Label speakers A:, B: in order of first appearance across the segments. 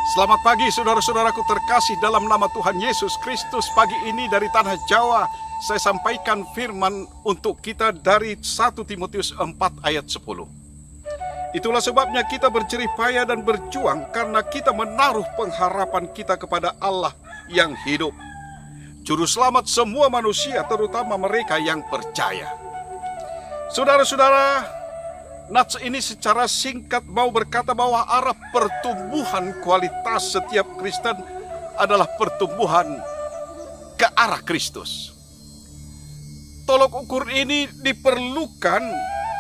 A: Selamat pagi saudara-saudaraku terkasih dalam nama Tuhan Yesus Kristus. Pagi ini dari Tanah Jawa saya sampaikan firman untuk kita dari 1 Timotius 4 ayat 10. Itulah sebabnya kita berjerih payah dan berjuang karena kita menaruh pengharapan kita kepada Allah yang hidup, Juru Selamat semua manusia, terutama mereka yang percaya. Saudara-saudara, nats ini secara singkat mau berkata bahwa arah pertumbuhan kualitas setiap Kristen adalah pertumbuhan ke arah Kristus. Tolok ukur ini diperlukan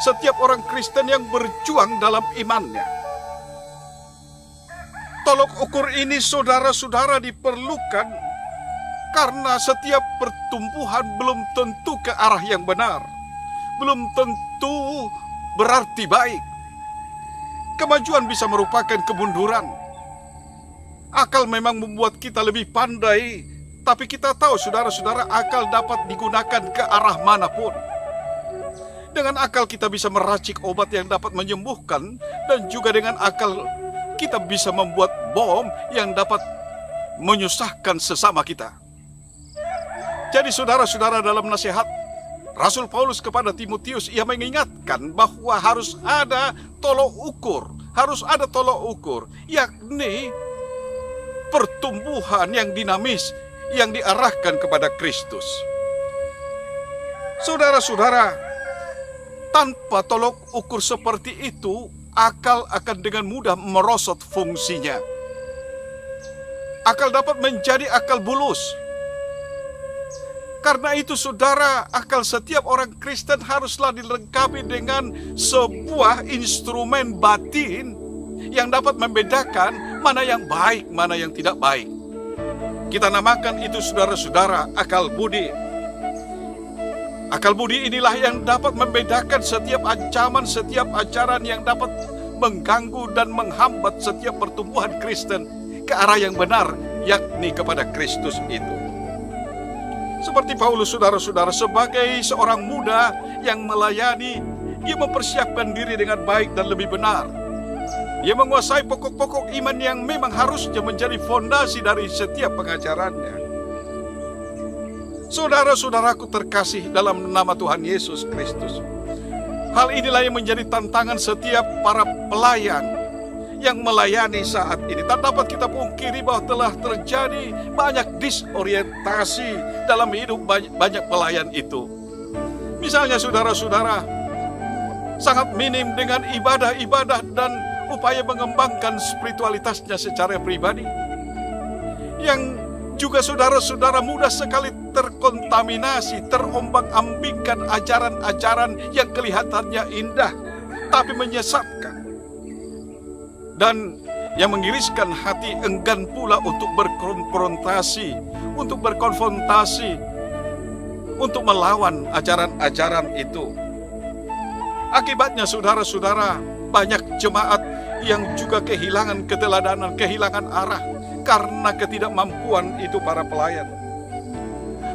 A: setiap orang Kristen yang berjuang dalam imannya. Tolok ukur ini saudara-saudara diperlukan karena setiap pertumbuhan belum tentu ke arah yang benar, belum tentu berarti baik. Kemajuan bisa merupakan kemunduran. Akal memang membuat kita lebih pandai, tapi kita tahu saudara-saudara, akal dapat digunakan ke arah manapun. Dengan akal kita bisa meracik obat yang dapat menyembuhkan, dan juga dengan akal kita bisa membuat bom yang dapat menyusahkan sesama kita. Jadi saudara-saudara, dalam nasihat Rasul Paulus kepada Timotius, ia mengingatkan bahwa harus ada tolok ukur, yakni pertumbuhan yang dinamis yang diarahkan kepada Kristus. Saudara-saudara, tanpa tolok ukur seperti itu, akal akan dengan mudah merosot fungsinya. Akal dapat menjadi akal bulus. Karena itu saudara, akal setiap orang Kristen haruslah dilengkapi dengan sebuah instrumen batin yang dapat membedakan mana yang baik, mana yang tidak baik. Kita namakan itu saudara-saudara akal budi. Akal budi inilah yang dapat membedakan setiap ancaman, setiap ajaran yang dapat mengganggu dan menghambat setiap pertumbuhan Kristen ke arah yang benar, yakni kepada Kristus itu. Seperti Paulus, saudara-saudara, sebagai seorang muda yang melayani, dia mempersiapkan diri dengan baik dan lebih benar. Dia menguasai pokok-pokok iman yang memang harusnya menjadi fondasi dari setiap pengajarannya. Saudara-saudaraku terkasih dalam nama Tuhan Yesus Kristus, hal inilah yang menjadi tantangan setiap para pelayan yang melayani saat ini. Tak dapat kita pungkiri bahwa telah terjadi banyak disorientasi dalam hidup banyak pelayan itu. Misalnya saudara-saudara, sangat minim dengan ibadah-ibadah dan upaya mengembangkan spiritualitasnya secara pribadi. Yang juga saudara-saudara mudah sekali terkontaminasi, terombang-ambingkan ajaran-ajaran yang kelihatannya indah, tapi menyesatkan. Dan yang mengiriskan hati enggan pula untuk berkonfrontasi, untuk berkonfrontasi, untuk melawan ajaran-ajaran itu. Akibatnya saudara-saudara, banyak jemaat yang juga kehilangan keteladanan, kehilangan arah karena ketidakmampuan itu para pelayan.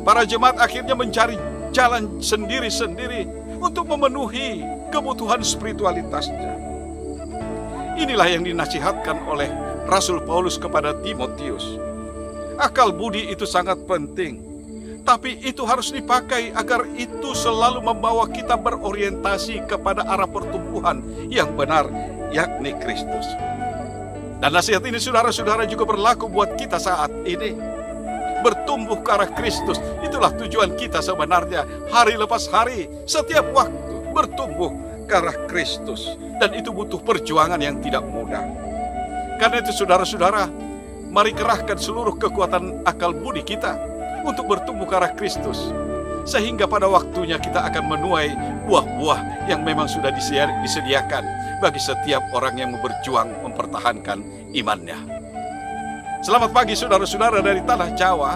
A: Para jemaat akhirnya mencari jalan sendiri-sendiri untuk memenuhi kebutuhan spiritualitasnya. Inilah yang dinasihatkan oleh Rasul Paulus kepada Timotius. Akal budi itu sangat penting, tapi itu harus dipakai agar itu selalu membawa kita berorientasi kepada arah pertumbuhan yang benar, yakni Kristus. Dan nasihat ini saudara-saudara juga berlaku buat kita saat ini. Bertumbuh ke arah Kristus, itulah tujuan kita sebenarnya. Hari lepas hari, setiap waktu bertumbuh ke arah Kristus, dan itu butuh perjuangan yang tidak mudah. Karena itu saudara-saudara, mari kerahkan seluruh kekuatan akal budi kita untuk bertumbuh ke arah Kristus, sehingga pada waktunya kita akan menuai buah-buah yang memang sudah disediakan bagi setiap orang yang berjuang mempertahankan imannya. Selamat pagi saudara-saudara dari Tanah Jawa.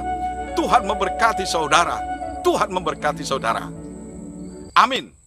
A: Tuhan memberkati saudara. Tuhan memberkati saudara. Amin.